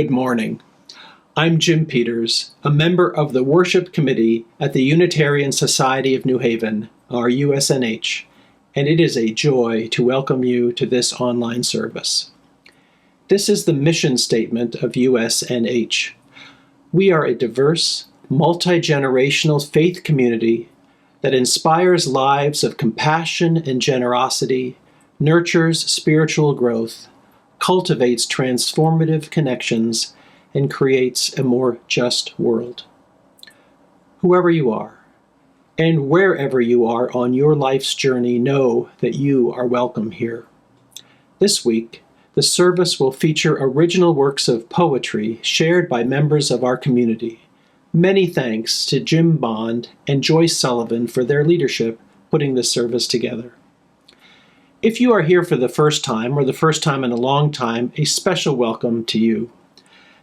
Good morning. I'm Jim Peters, a member of the Worship Committee at the Unitarian Society of New Haven, or USNH, and it is a joy to welcome you to this online service. This is the mission statement of USNH. We are a diverse, multi-generational faith community that inspires lives of compassion and generosity, nurtures spiritual growth, cultivates transformative connections, and creates a more just world. Whoever you are, and wherever you are on your life's journey, know that you are welcome here. This week, the service will feature original works of poetry shared by members of our community. Many thanks to Jim Bond and Joyce Sullivan for their leadership putting this service together. If you are here for the first time or the first time in a long time, a special welcome to you.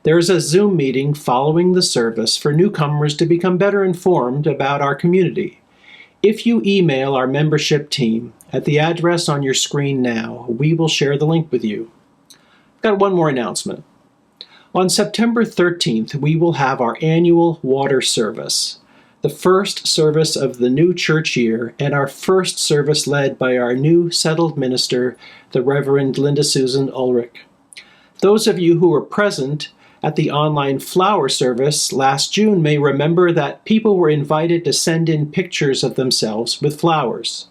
There is a Zoom meeting following the service for newcomers to become better informed about our community. If you email our membership team at the address on your screen now, we will share the link with you. I've got one more announcement. On September 13th, we will have our annual water service, the first service of the new church year, and our first service led by our new settled minister, the Reverend Linda Susan Ulrich. Those of you who were present at the online flower service last June may remember that people were invited to send in pictures of themselves with flowers.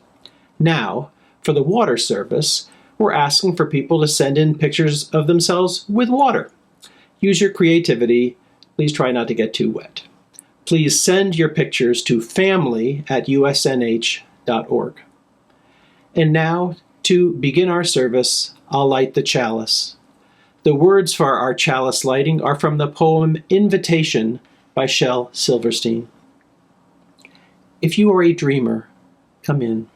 Now, for the water service, we're asking for people to send in pictures of themselves with water. Use your creativity. Please try not to get too wet. Please send your pictures to family@usnh.org. And now, to begin our service, I'll light the chalice. The words for our chalice lighting are from the poem Invitation by Shel Silverstein. If you are a dreamer, come in.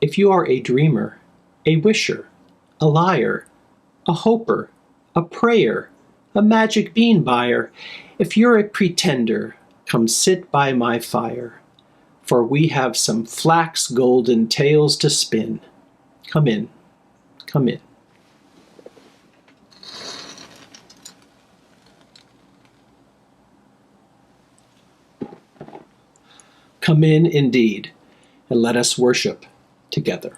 If you are a dreamer, a wisher, a liar, a hoper, a prayer, a magic bean buyer, if you're a pretender, come sit by my fire, for we have some flax golden tales to spin. Come in, come in. Come in indeed, and let us worship together.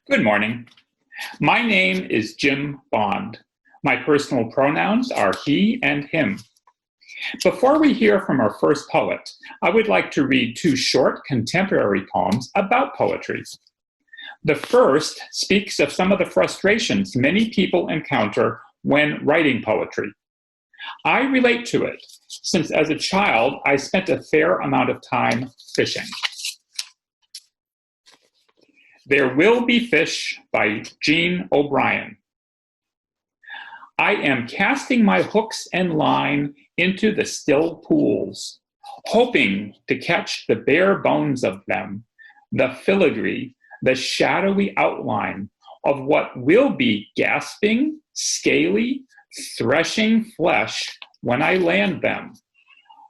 Good morning. My name is Jim Bond. My personal pronouns are he and him. Before we hear from our first poet, I would like to read two short contemporary poems about poetry. The first speaks of some of the frustrations many people encounter when writing poetry. I relate to it, since as a child, I spent a fair amount of time fishing. There Will Be Fish by Jean O'Brien. I am casting my hooks and line into the still pools, hoping to catch the bare bones of them, the filigree, the shadowy outline of what will be gasping, scaly, threshing flesh when I land them,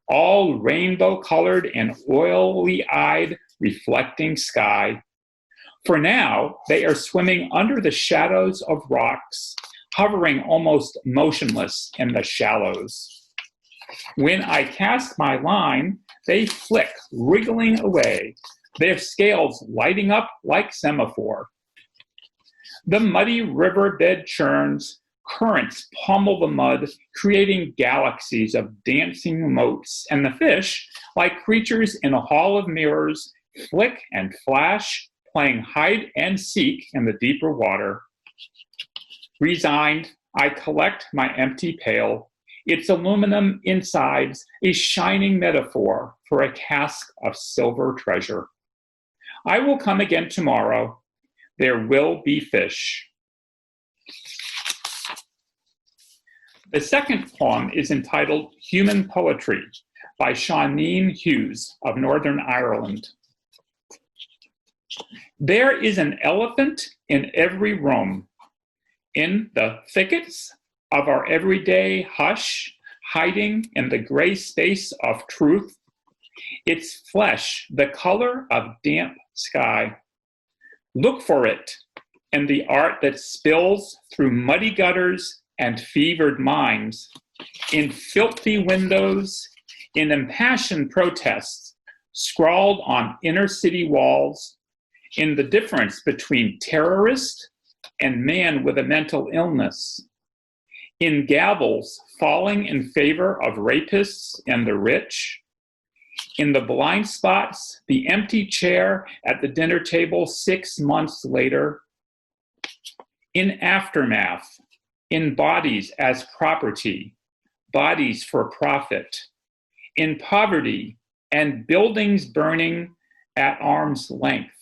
all rainbow-colored and oily-eyed, reflecting sky. For now, they are swimming under the shadows of rocks, hovering almost motionless in the shallows. When I cast my line, they flick, wriggling away, their scales lighting up like semaphore. The muddy riverbed churns, currents pummel the mud, creating galaxies of dancing motes, and the fish, like creatures in a hall of mirrors, flick and flash, playing hide and seek in the deeper water. Resigned, I collect my empty pail, its aluminum insides a shining metaphor for a cask of silver treasure. I will come again tomorrow. There will be fish. The second poem is entitled Human Poetry by Shawneen Hughes of Northern Ireland. There is an elephant in every room, in the thickets of our everyday hush, hiding in the gray space of truth, its flesh the color of damp sky. Look for it in the art that spills through muddy gutters and fevered minds, in filthy windows, in impassioned protests scrawled on inner city walls, in the difference between terrorist and man with a mental illness, in gavels falling in favor of rapists and the rich, in the blind spots, the empty chair at the dinner table 6 months later, in aftermath, in bodies as property, bodies for profit, in poverty and buildings burning at arm's length.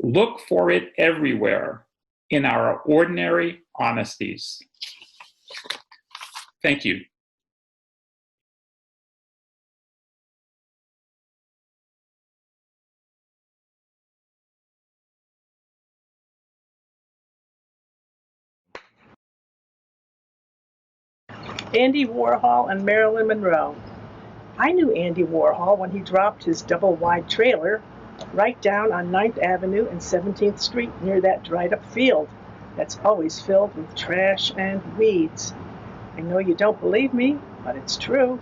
Look for it everywhere in our ordinary honesties. Thank you. Andy Warhol and Marilyn Monroe. I knew Andy Warhol when he dropped his double-wide trailer right down on 9th Avenue and 17th Street near that dried-up field that's always filled with trash and weeds. I know you don't believe me, but it's true.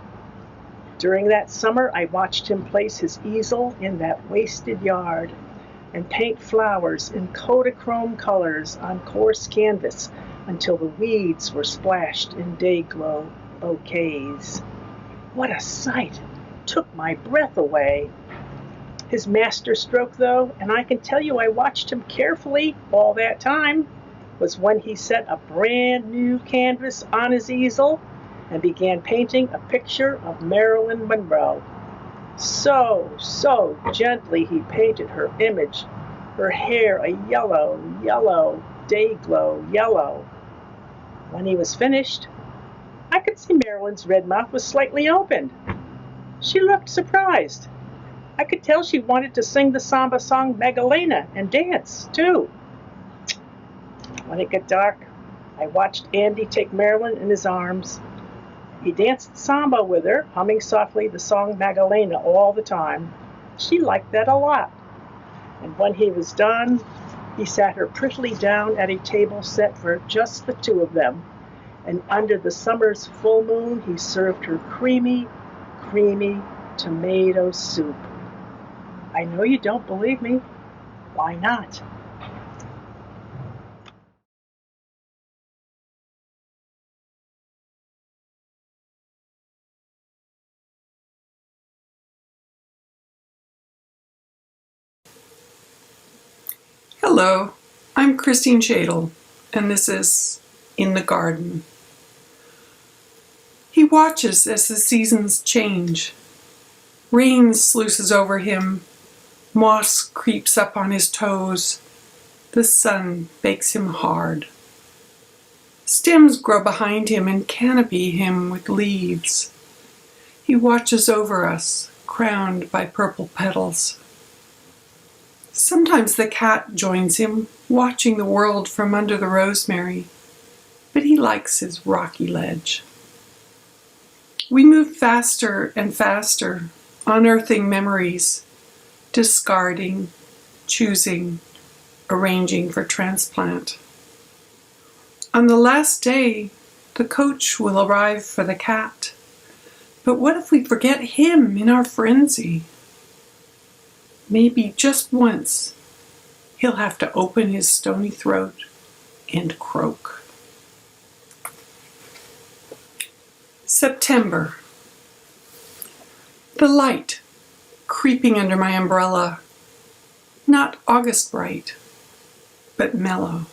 During that summer, I watched him place his easel in that wasted yard and paint flowers in Kodachrome colors on coarse canvas until the weeds were splashed in day-glow bouquets. What a sight! Took my breath away. His master stroke, though, and I can tell you I watched him carefully all that time, was when he set a brand new canvas on his easel and began painting a picture of Marilyn Monroe. So gently he painted her image, her hair a yellow, day-glow yellow. When he was finished, I could see Marilyn's red mouth was slightly opened. She looked surprised. I could tell she wanted to sing the samba song Magdalena and dance, too. When it got dark, I watched Andy take Marilyn in his arms. He danced samba with her, humming softly the song Magdalena all the time. She liked that a lot. And when he was done, he sat her prettily down at a table set for just the two of them. And under the summer's full moon, he served her creamy tomato soup. I know you don't believe me. Why not? Hello, I'm Christine Shadle, and this is In the Garden. He watches as the seasons change. Rain sluices over him, moss creeps up on his toes, the sun bakes him hard. Stems grow behind him and canopy him with leaves. He watches over us, crowned by purple petals. Sometimes the cat joins him, watching the world from under the rosemary, but he likes his rocky ledge. We move faster and faster, unearthing memories, discarding, choosing, arranging for transplant. On the last day, the coach will arrive for the cat. But what if we forget him in our frenzy? Maybe just once, he'll have to open his stony throat and croak. September. The light creeping under my umbrella, not August bright, but mellow.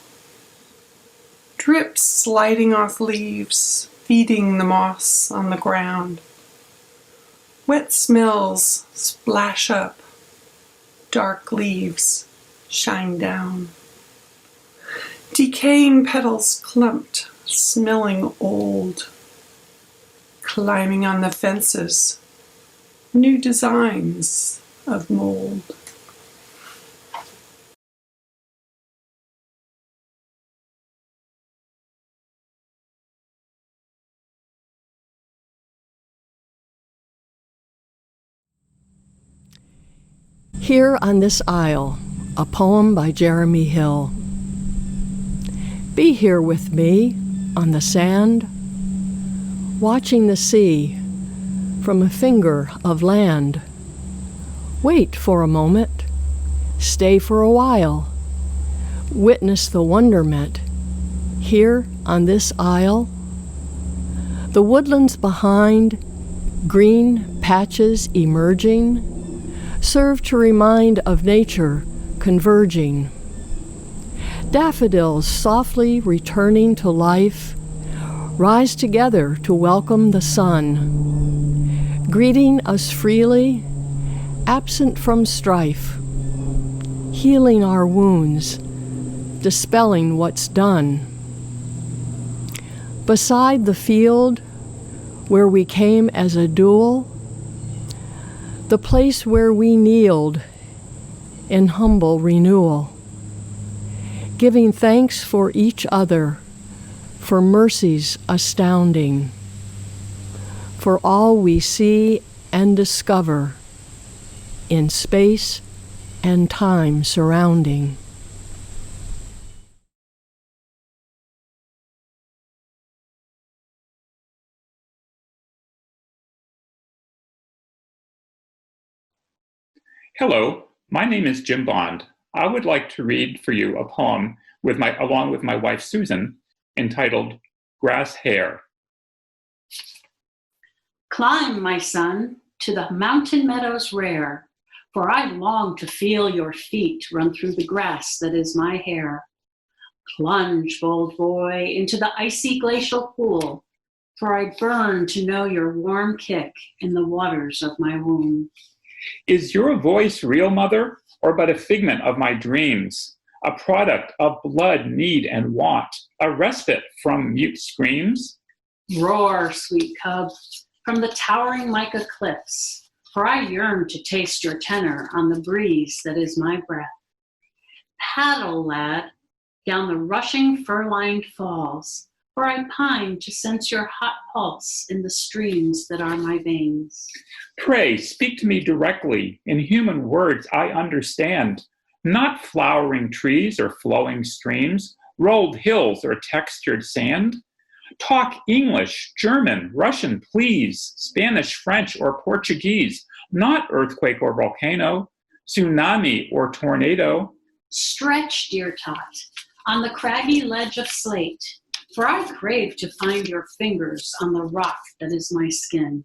Drips sliding off leaves, feeding the moss on the ground. Wet smells splash up, dark leaves shine down. Decaying petals clumped, smelling old. Climbing on the fences, new designs of mold. Here on This Isle, a poem by Jeremy Hill. Be here with me on the sand, watching the sea from a finger of land. Wait for a moment, stay for a while, witness the wonderment here on this isle. The woodlands behind, green patches emerging, serve to remind of nature converging. Daffodils softly returning to life rise together to welcome the sun, greeting us freely, absent from strife, healing our wounds, dispelling what's done. Beside the field where we came as a duel, the place where we kneeled in humble renewal, giving thanks for each other, for mercies astounding, for all we see and discover in space and time surrounding. Hello, my name is Jim Bond. I would like to read for you a poem along with my wife Susan, entitled Grass Hair. Climb, my son, to the mountain meadows rare, for I long to feel your feet run through the grass that is my hair. Plunge, bold boy, into the icy glacial pool, for I burn to know your warm kick in the waters of my womb. Is your voice real, mother, or but a figment of my dreams, a product of blood, need, and want, a respite from mute screams? Roar, sweet cub, from the towering mica cliffs, for I yearn to taste your tenor on the breeze that is my breath. Paddle, lad, down the rushing fir-lined falls, for I pine to sense your hot pulse in the streams that are my veins. Pray, speak to me directly, in human words I understand, not flowering trees or flowing streams, rolled hills or textured sand. Talk English, German, Russian, please, Spanish, French, or Portuguese, not earthquake or volcano, tsunami or tornado. Stretch, dear tot, on the craggy ledge of slate, for I crave to find your fingers on the rock that is my skin.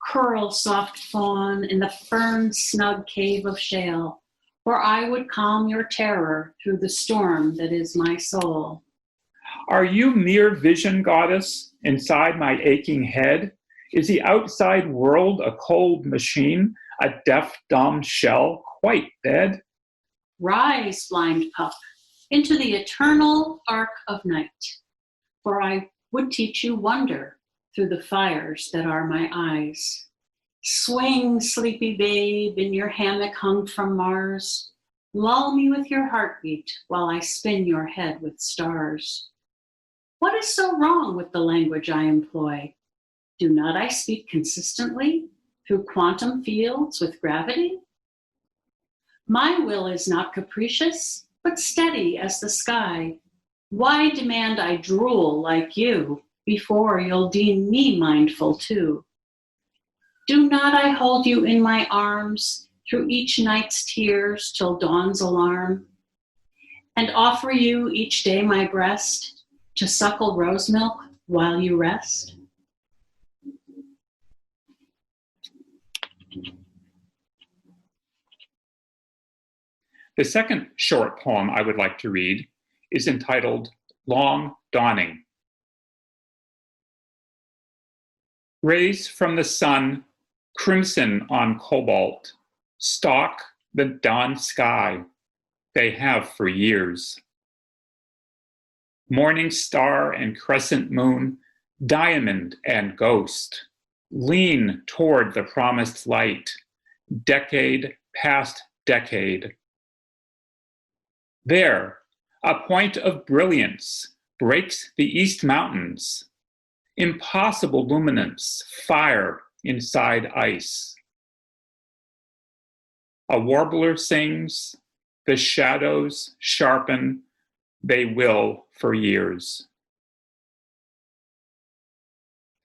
Curl, soft fawn, in the fern snug cave of shale, for I would calm your terror through the storm that is my soul. Are you mere vision, goddess, inside my aching head? Is the outside world a cold machine, a deaf, dumb shell quite dead? Rise, blind pup, into the eternal arc of night, for I would teach you wonder through the fires that are my eyes. Swing, sleepy babe, in your hammock hung from Mars. Lull me with your heartbeat while I spin your head with stars. What is so wrong with the language I employ? Do not I speak consistently through quantum fields with gravity? My will is not capricious, but steady as the sky. Why demand I drool like you before you'll deem me mindful too? Do not I hold you in my arms through each night's tears till dawn's alarm, and offer you each day my breast to suckle rose milk while you rest? The second short poem I would like to read is entitled Long Dawning. Rays from the sun, crimson on cobalt, stalk the dawn sky. They have for years. Morning star and crescent moon, diamond and ghost, lean toward the promised light, decade past decade. There, a point of brilliance breaks the east mountains, impossible luminance, fire inside ice. A warbler sings, the shadows sharpen, they will for years.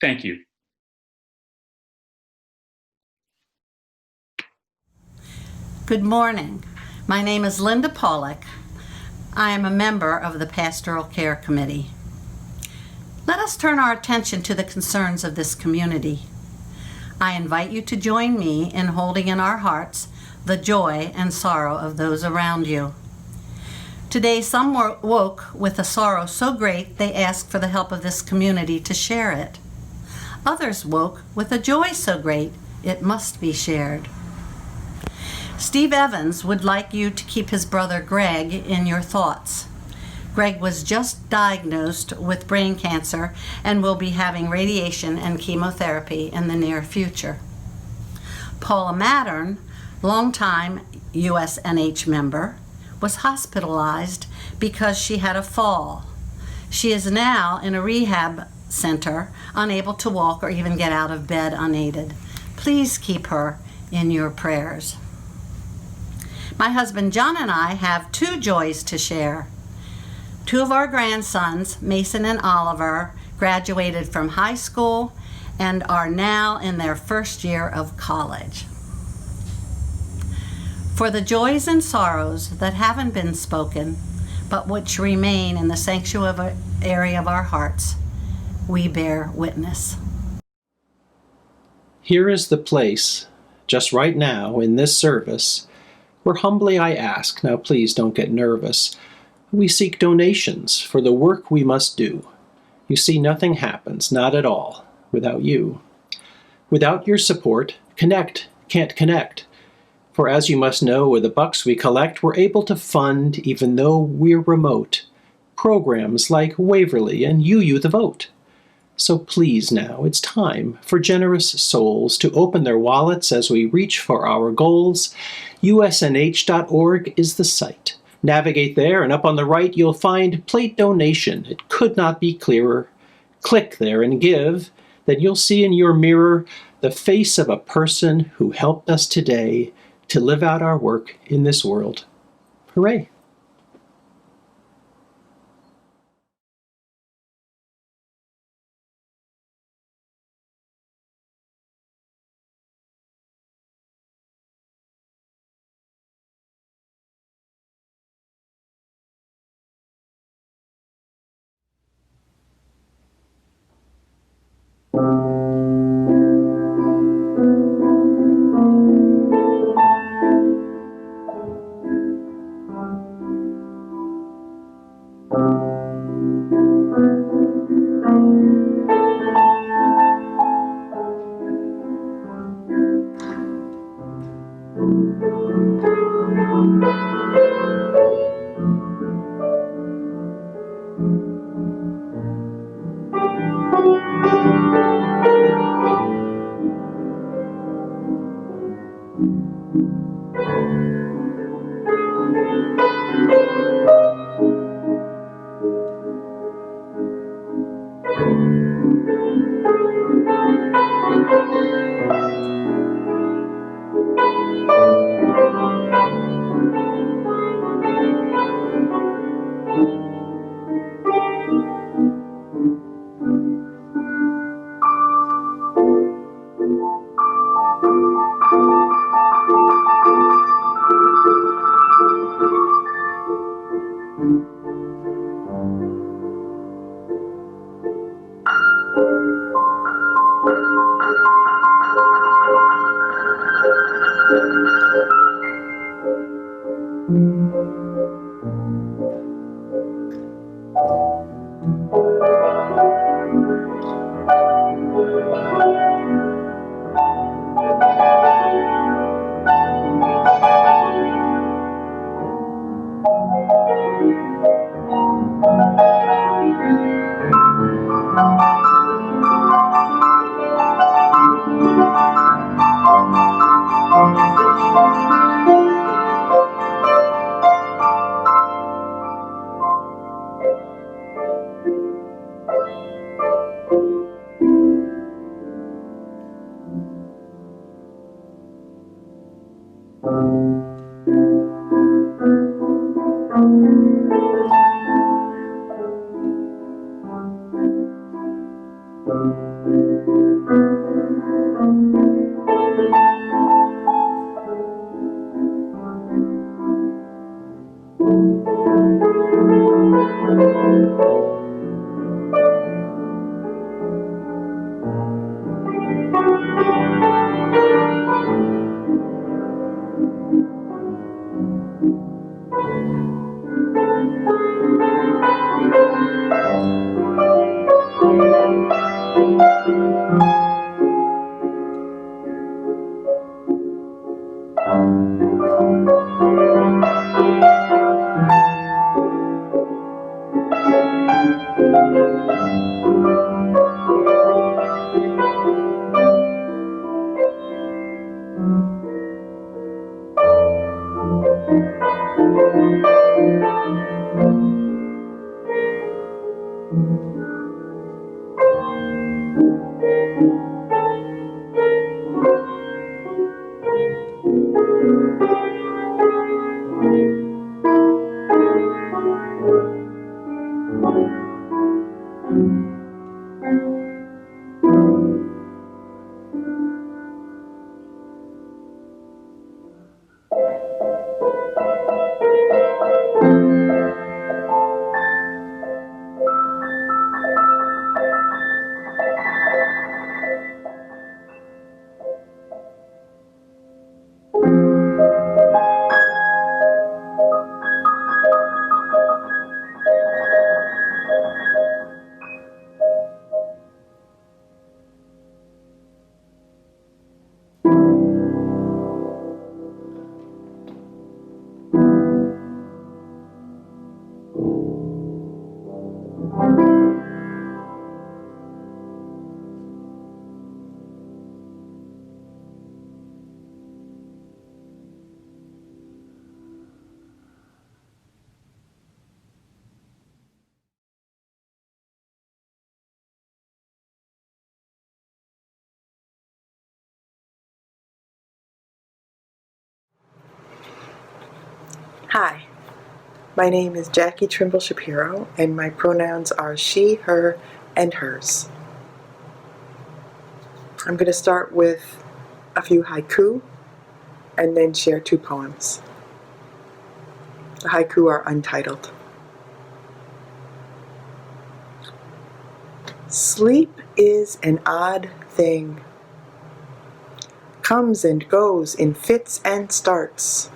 Thank you. Good morning. My name is Linda Pollock. I am a member of the Pastoral Care Committee. Let us turn our attention to the concerns of this community. I invite you to join me in holding in our hearts the joy and sorrow of those around you. Today, some woke with a sorrow so great they asked for the help of this community to share it. Others woke with a joy so great it must be shared. Steve Evans would like you to keep his brother Greg in your thoughts. Greg was just diagnosed with brain cancer and will be having radiation and chemotherapy in the near future. Paula Mattern, longtime USNH member, was hospitalized because she had a fall. She is now in a rehab center, unable to walk or even get out of bed unaided. Please keep her in your prayers. My husband John and I have two joys to share. Two of our grandsons, Mason and Oliver, graduated from high school and are now in their first year of college. For the joys and sorrows that haven't been spoken, but which remain in the sanctuary of our hearts, we bear witness. Here is the place, just right now in this service, where humbly I ask, now please don't get nervous, we seek donations for the work we must do. You see, nothing happens, not at all, without you. Without your support, Connect can't connect. For as you must know, with the bucks we collect, we're able to fund, even though we're remote, programs like Waverly and You the Vote. So please now, it's time for generous souls to open their wallets as we reach for our goals. USNH.org is the site. Navigate there, and up on the right you'll find Plate Donation. It could not be clearer. Click there and give. Then you'll see in your mirror the face of a person who helped us today to live out our work in this world. Hooray! Hi, my name is Jackie Trimble Shapiro, and my pronouns are she, her, and hers. I'm going to start with a few haiku and then share 2 poems. The haiku are untitled. Sleep is an odd thing, comes and goes in fits and starts.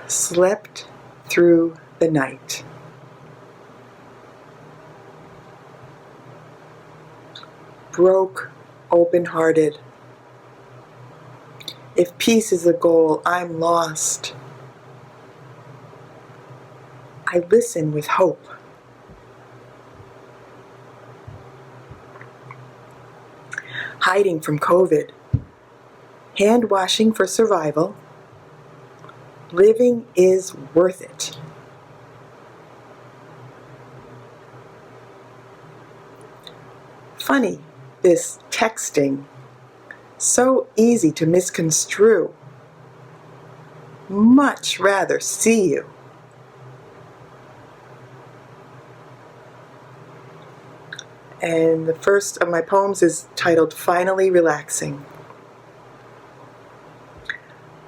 Slept through the night. Broke open-hearted. If peace is the goal, I'm lost. I listen with hope. Hiding from COVID. Hand washing for survival. Living is worth it. Funny, this texting. So easy to misconstrue. Much rather see you. And the first of my poems is titled Finally Relaxing.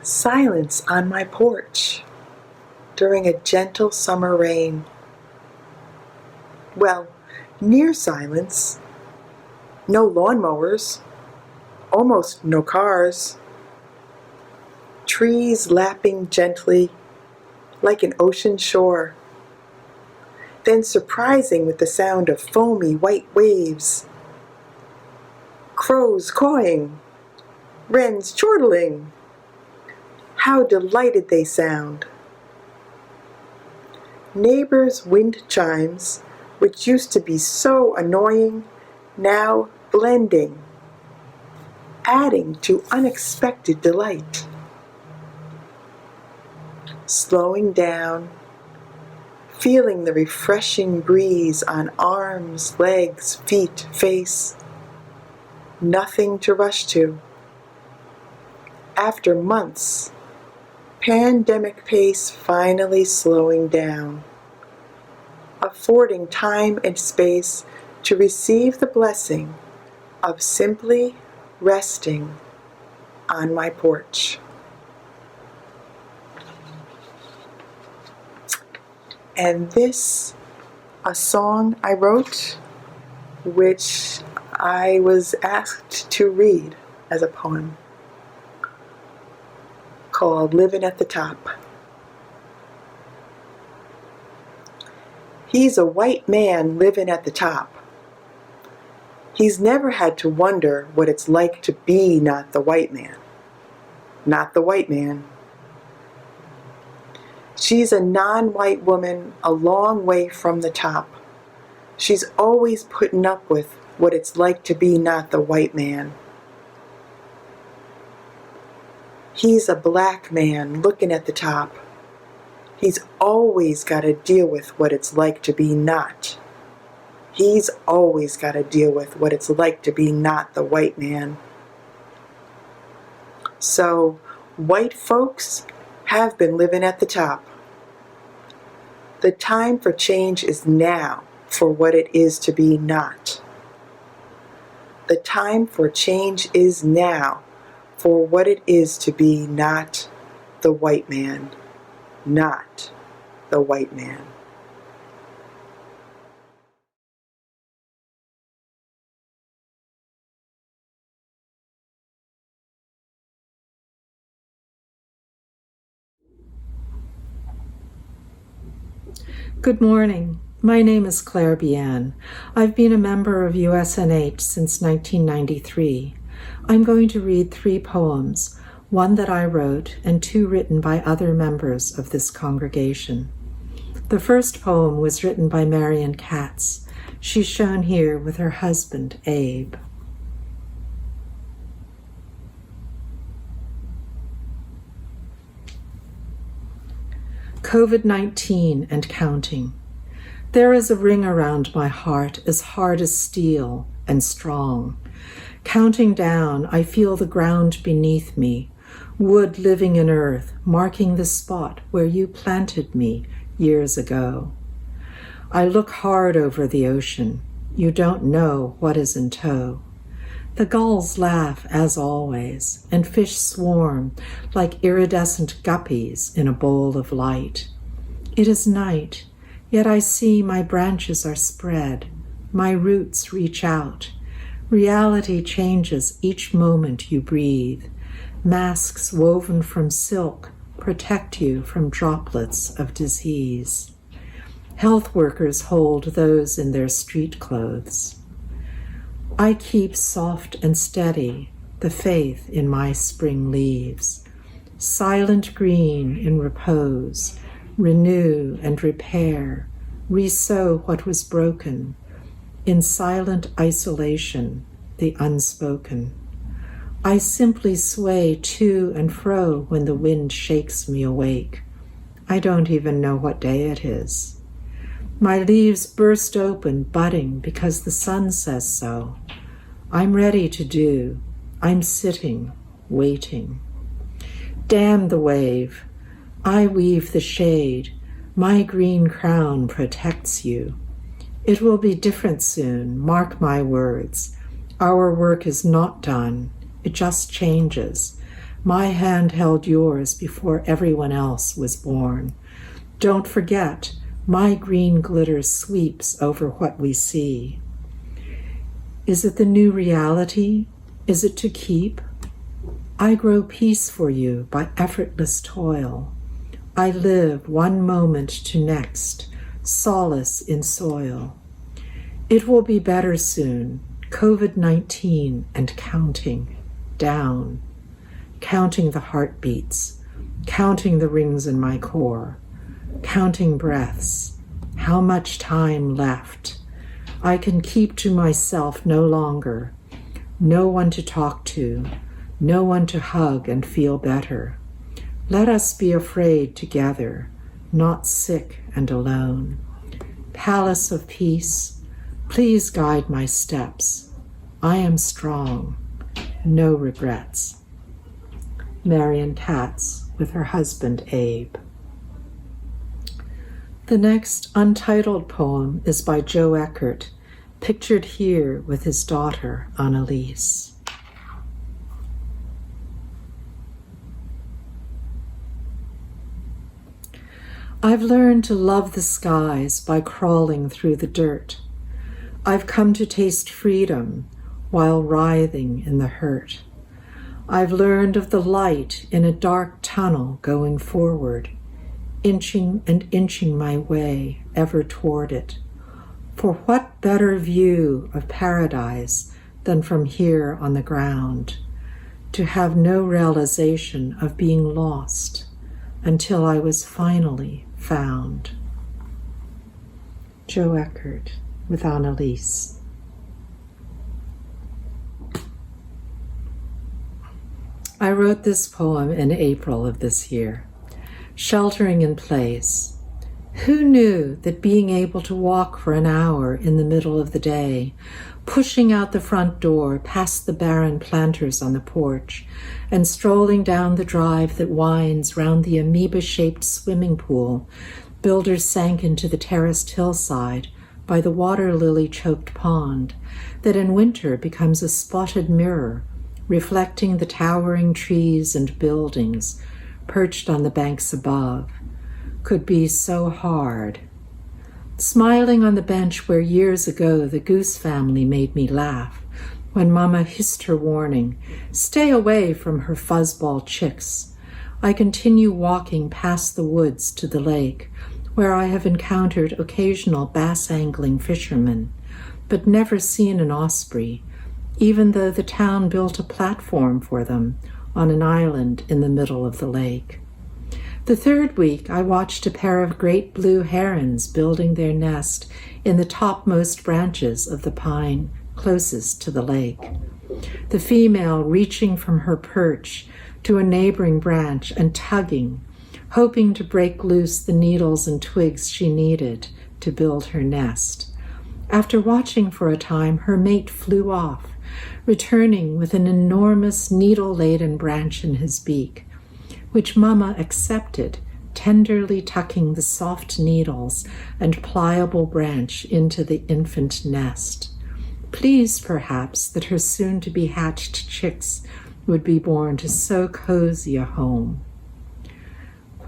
Silence on my porch during a gentle summer rain. Well, near silence. No lawnmowers, almost no cars. Trees lapping gently like an ocean shore. Then surprising with the sound of foamy white waves. Crows cawing, wrens chortling. How delighted they sound. Neighbors' wind chimes, which used to be so annoying, now blending, adding to unexpected delight. Slowing down, feeling the refreshing breeze on arms, legs, feet, face. Nothing to rush to. After months, pandemic pace finally slowing down, affording time and space to receive the blessing of simply resting on my porch. And this, a song I wrote, which I was asked to read as a poem, called Living at the Top. He's a white man living at the top. He's never had to wonder what it's like to be not the white man. Not the white man. She's a non-white woman a long way from the top. She's always putting up with what it's like to be not the white man. He's a black man looking at the top. He's always got to deal with what it's like to be not. He's always got to deal with what it's like to be not the white man. So, white folks have been living at the top. The time for change is now for what it is to be not. The time for change is now for what it is to be not the white man. Not the white man. Good morning. My name is Claire Bian. I've been a member of USNH since 1993. I'm going to read 3 poems, one that I wrote and 2 written by other members of this congregation. The first poem was written by Marion Katz. She's shown here with her husband, Abe. COVID-19 and counting. There is a ring around my heart as hard as steel and strong. Counting down, I feel the ground beneath me, wood living in earth, marking the spot where you planted me years ago. I look hard over the ocean. You don't know what is in tow. The gulls laugh as always, and fish swarm like iridescent guppies in a bowl of light. It is night, yet I see my branches are spread, my roots reach out. Reality changes each moment you breathe. Masks woven from silk protect you from droplets of disease. Health workers hold those in their street clothes. I keep soft and steady the faith in my spring leaves. Silent green in repose, renew and repair, resew what was broken. In silent isolation, the unspoken. I simply sway to and fro when the wind shakes me awake. I don't even know what day it is. My leaves burst open, budding because the sun says so. I'm ready to do. I'm sitting, waiting. Damn the wave. I weave the shade. My green crown protects you. It will be different soon, mark my words. Our work is not done. It just changes. My hand held yours before everyone else was born. Don't forget, my green glitter sweeps over what we see. Is it the new reality? Is it to keep? I grow peace for you by effortless toil. I live one moment to next, solace in soil. It will be better soon, COVID-19 and counting, down, counting the heartbeats, counting the rings in my core, counting breaths, how much time left. I can keep to myself no longer, no one to talk to, no one to hug and feel better. Let us be afraid together, not sick and alone. Palace of peace, please guide my steps. I am strong, no regrets. Marion Katz, with her husband Abe. The next untitled poem is by Joe Eckert, pictured here with his daughter, Annalise. I've learned to love the skies by crawling through the dirt. I've come to taste freedom while writhing in the hurt. I've learned of the light in a dark tunnel going forward, inching and inching my way ever toward it. For what better view of paradise than from here on the ground, to have no realization of being lost until I was finally found. Joe Eckert, with Annalise. I wrote this poem in April of this year, sheltering in place. Who knew that being able to walk for an hour in the middle of the day, pushing out the front door past the barren planters on the porch, and strolling down the drive that winds round the amoeba-shaped swimming pool builders sank into the terraced hillside by the water lily-choked pond, that in winter becomes a spotted mirror, reflecting the towering trees and buildings perched on the banks above, could be so hard. Smiling on the bench where years ago the Goose family made me laugh, when Mama hissed her warning, "Stay away from her fuzzball chicks," I continue walking past the woods to the lake, where I have encountered occasional bass-angling fishermen, but never seen an osprey, even though the town built a platform for them on an island in the middle of the lake. The third week, I watched a pair of great blue herons building their nest in the topmost branches of the pine closest to the lake. The female reaching from her perch to a neighboring branch and tugging, hoping to break loose the needles and twigs she needed to build her nest. After watching for a time, her mate flew off, returning with an enormous needle-laden branch in his beak, which Mama accepted, tenderly tucking the soft needles and pliable branch into the infant nest, pleased perhaps that her soon-to-be hatched chicks would be born to so cozy a home.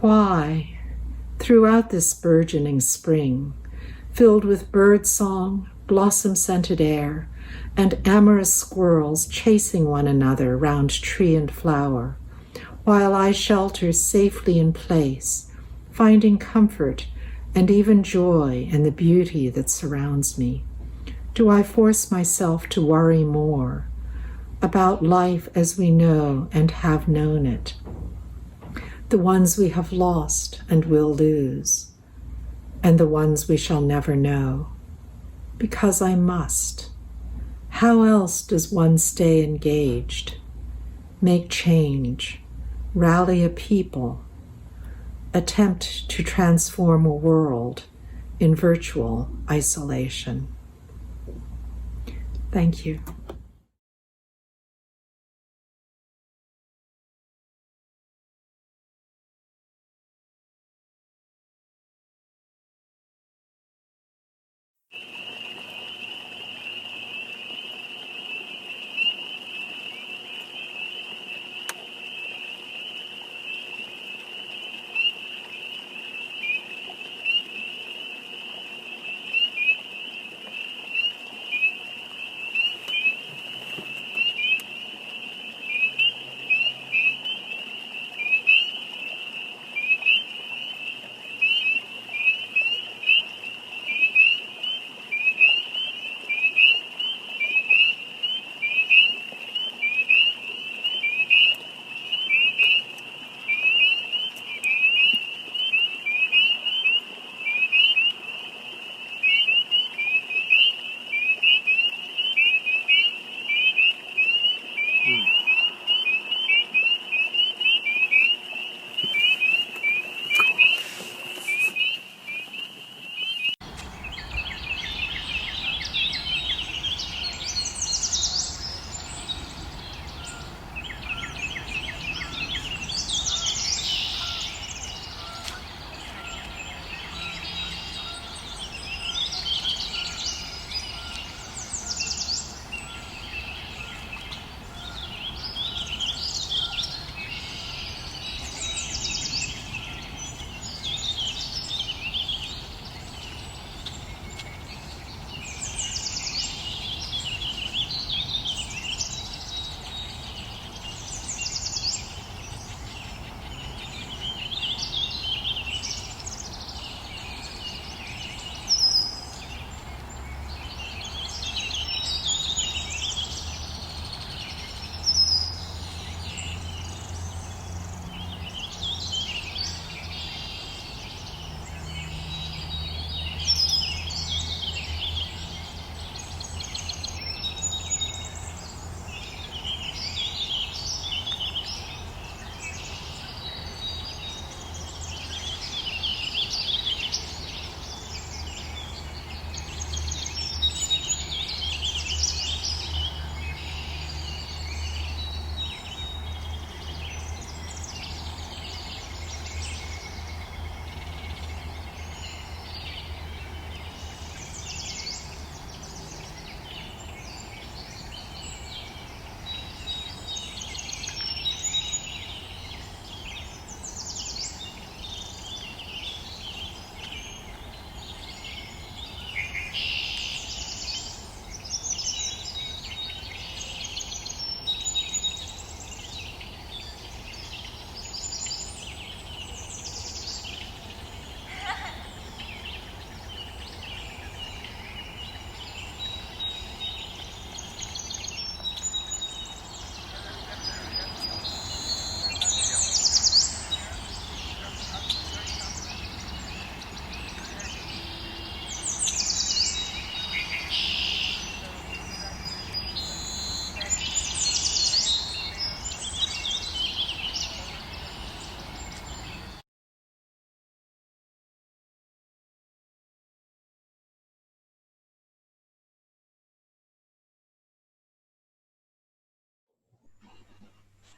Why, throughout this burgeoning spring, filled with birdsong, blossom-scented air, and amorous squirrels chasing one another round tree and flower, while I shelter safely in place, finding comfort and even joy in the beauty that surrounds me, do I force myself to worry more about life as we know and have known it, the ones we have lost and will lose, and the ones we shall never know, because I must. How else does one stay engaged, make change, rally a people, attempt to transform a world in virtual isolation? Thank you.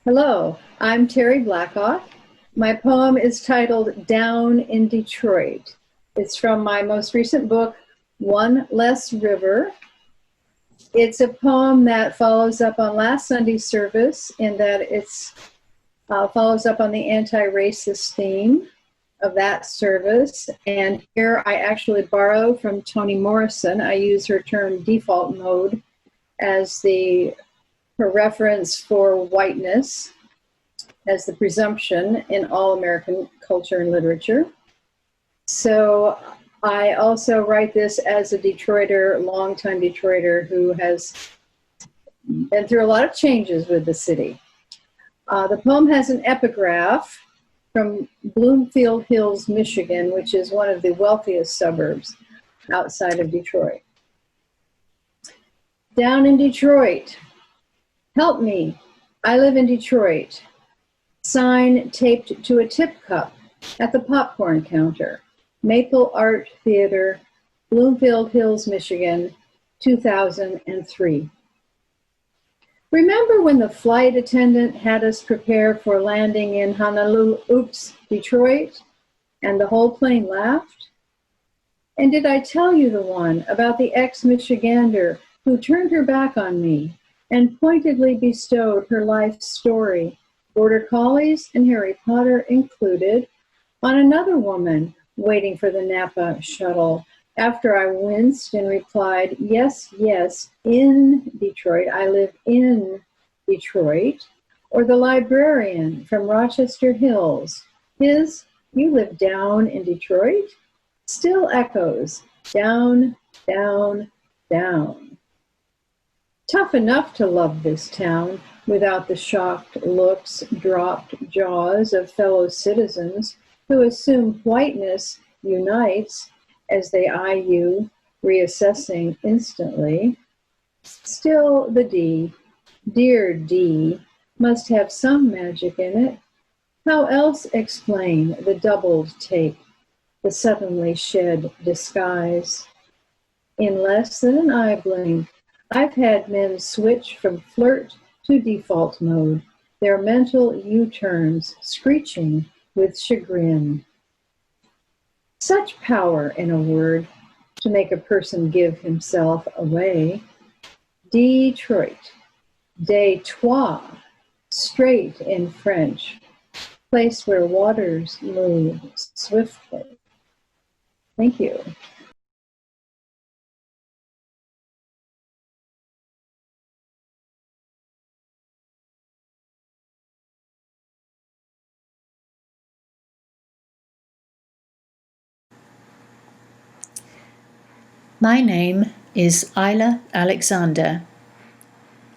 Hello, I'm Terry Blackock. My poem is titled Down in Detroit. It's from my most recent book, One Less River. It's a poem that follows up on last Sunday's service in that it's follows up on the anti-racist theme of that service. And here I actually borrow from Toni Morrison. I use her term default mode as her reference for whiteness as the presumption in all American culture and literature. So I also write this as a Detroiter, longtime Detroiter who has been through a lot of changes with the city. The poem has an epigraph from Bloomfield Hills, Michigan, which is one of the wealthiest suburbs outside of Detroit. Down in Detroit, help me, I live in Detroit. Sign taped to a tip cup at the popcorn counter. Maple Art Theater, Bloomfield Hills, Michigan, 2003. Remember when the flight attendant had us prepare for landing in Honolulu, Detroit, and the whole plane laughed? And did I tell you the one about the ex-Michigander who turned her back on me and pointedly bestowed her life story, Border Collies and Harry Potter included, on another woman waiting for the Napa shuttle? After I winced and replied, yes, yes, in Detroit, I live in Detroit. Or the librarian from Rochester Hills, you live down in Detroit, still echoes, down, down, down. Tough enough to love this town without the shocked looks, dropped jaws of fellow citizens who assume whiteness unites as they eye you, reassessing instantly. Still, the D, dear D, must have some magic in it. How else explain the doubled take, the suddenly shed disguise? In less than an eye blink, I've had men switch from flirt to default mode, their mental U-turns screeching with chagrin. Such power in a word to make a person give himself away. Detroit, Detroit, straight in French, place where waters move swiftly. Thank you. My name is Isla Alexander.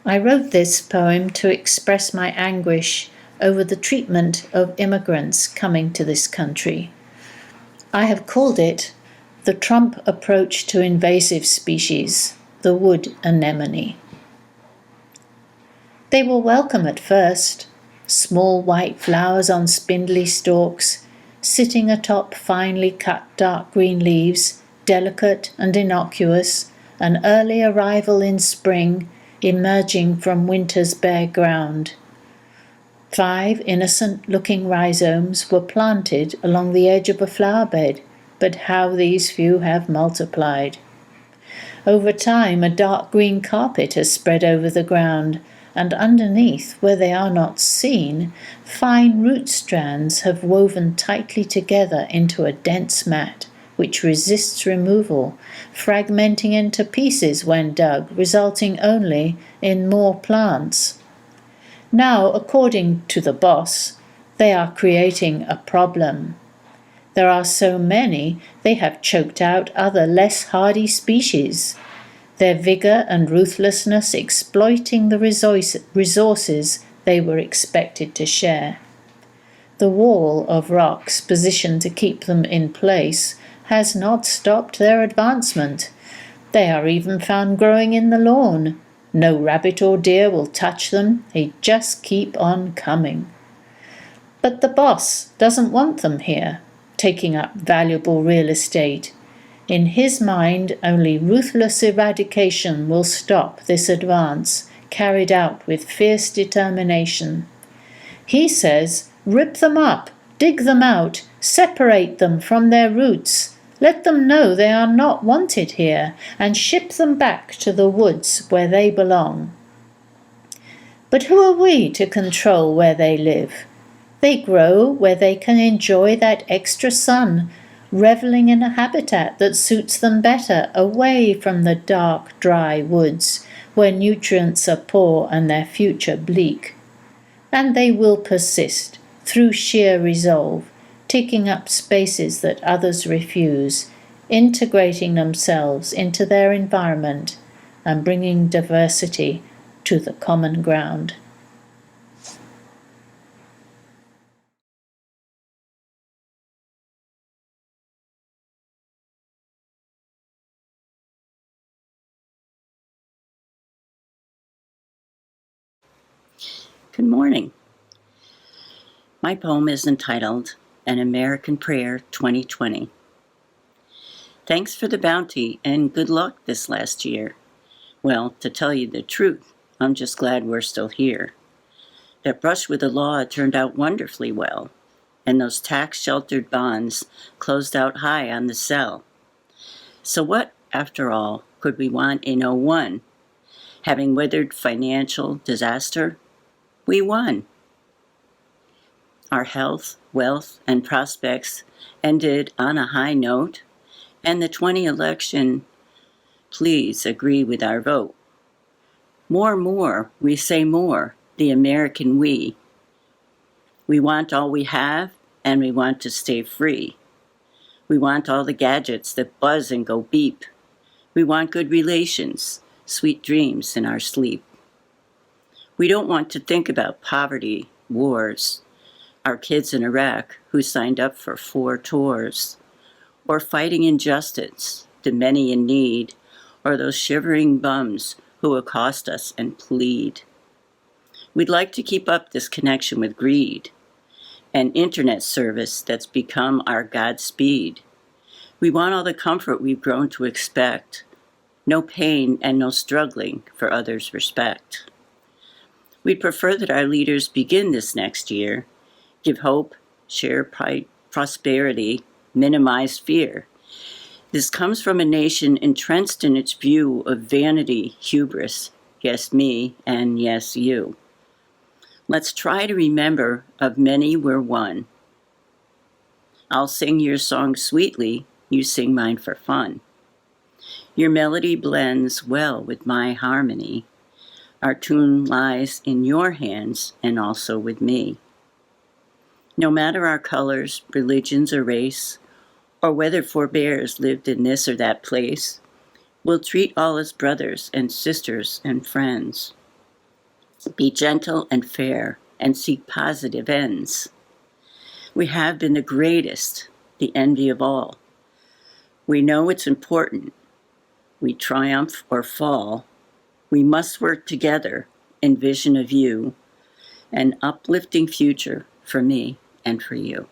I wrote this poem to express my anguish over the treatment of immigrants coming to this country. I have called it the Trump approach to invasive species, the wood anemone. They were welcome at first, small white flowers on spindly stalks, sitting atop finely cut dark green leaves, delicate and innocuous, an early arrival in spring, emerging from winter's bare ground. 5 innocent-looking rhizomes were planted along the edge of a flower bed, but how these few have multiplied. Over time, a dark green carpet has spread over the ground, and underneath, where they are not seen, fine root strands have woven tightly together into a dense mat, which resists removal, fragmenting into pieces when dug, resulting only in more plants. Now, according to the boss, they are creating a problem. There are so many, they have choked out other less hardy species, their vigor and ruthlessness exploiting the resources they were expected to share. The wall of rocks positioned to keep them in place has not stopped their advancement. They are even found growing in the lawn. No rabbit or deer will touch them, they just keep on coming. But the boss doesn't want them here, taking up valuable real estate. In his mind, only ruthless eradication will stop this advance, carried out with fierce determination. He says, rip them up, dig them out, separate them from their roots. Let them know they are not wanted here, and ship them back to the woods where they belong. But who are we to control where they live? They grow where they can enjoy that extra sun, reveling in a habitat that suits them better, away from the dark, dry woods, where nutrients are poor and their future bleak. And they will persist, through sheer resolve, taking up spaces that others refuse, integrating themselves into their environment, and bringing diversity to the common ground. Good morning. My poem is entitled An American Prayer 2020. Thanks for the bounty and good luck this last year. Well, to tell you the truth, I'm just glad we're still here. That brush with the law turned out wonderfully well, and those tax-sheltered bonds closed out high on the sell. So what, after all, could we want in '01? Having weathered financial disaster, we won. Our health, wealth, and prospects ended on a high note, and the 20 election, please agree with our vote. More, we say more, the American we. We want all we have, and we want to stay free. We want all the gadgets that buzz and go beep. We want good relations, sweet dreams in our sleep. We don't want to think about poverty, wars, our kids in Iraq who signed up for 4 tours, or fighting injustice, the many in need, or those shivering bums who accost us and plead. We'd like to keep up this connection with greed, an internet service that's become our Godspeed. We want all the comfort we've grown to expect, no pain and no struggling for others' respect. We'd prefer that our leaders begin this next year, give hope, share prosperity, minimize fear. This comes from a nation entrenched in its view of vanity, hubris, yes me, and yes you. Let's try to remember of many we're one. I'll sing your song sweetly, you sing mine for fun. Your melody blends well with my harmony. Our tune lies in your hands and also with me. No matter our colors, religions, or race, or whether forebears lived in this or that place, we'll treat all as brothers and sisters and friends. Be gentle and fair and seek positive ends. We have been the greatest, the envy of all. We know it's important. We triumph or fall. We must work together in vision of you, an uplifting future for me and for you.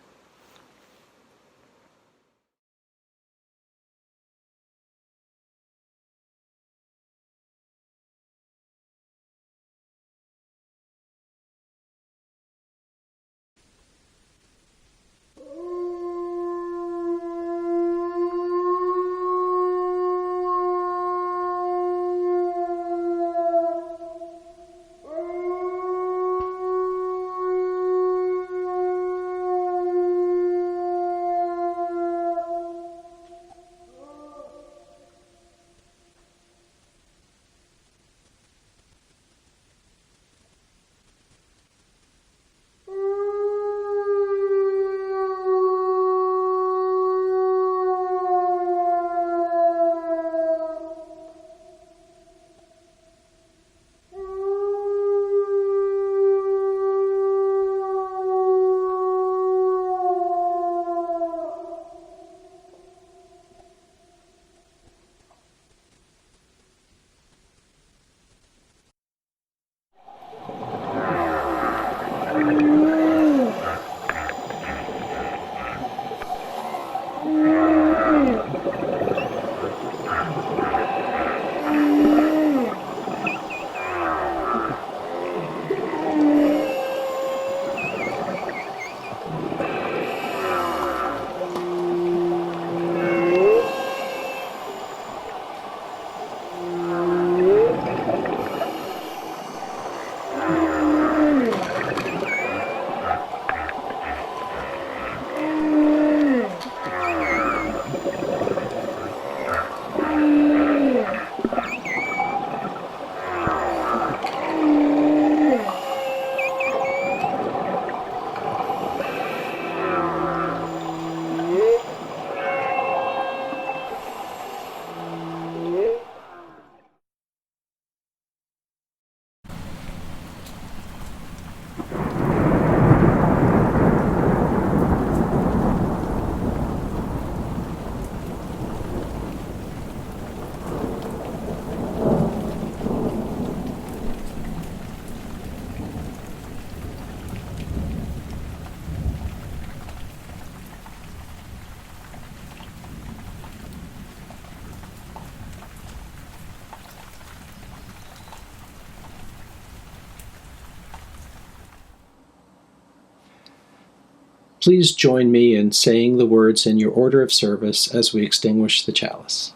Please join me in saying the words in your order of service as we extinguish the chalice.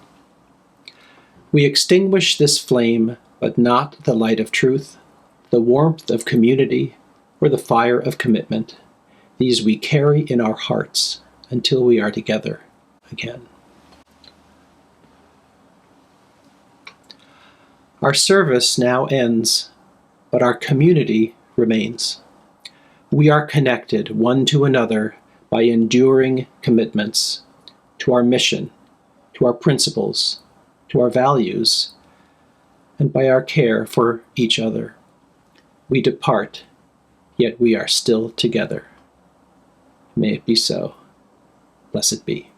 We extinguish this flame, but not the light of truth, the warmth of community, or the fire of commitment. These we carry in our hearts until we are together again. Our service now ends, but our community remains. We are connected one to another by enduring commitments to our mission, to our principles, to our values, and by our care for each other. We depart, yet we are still together. May it be so. Blessed be.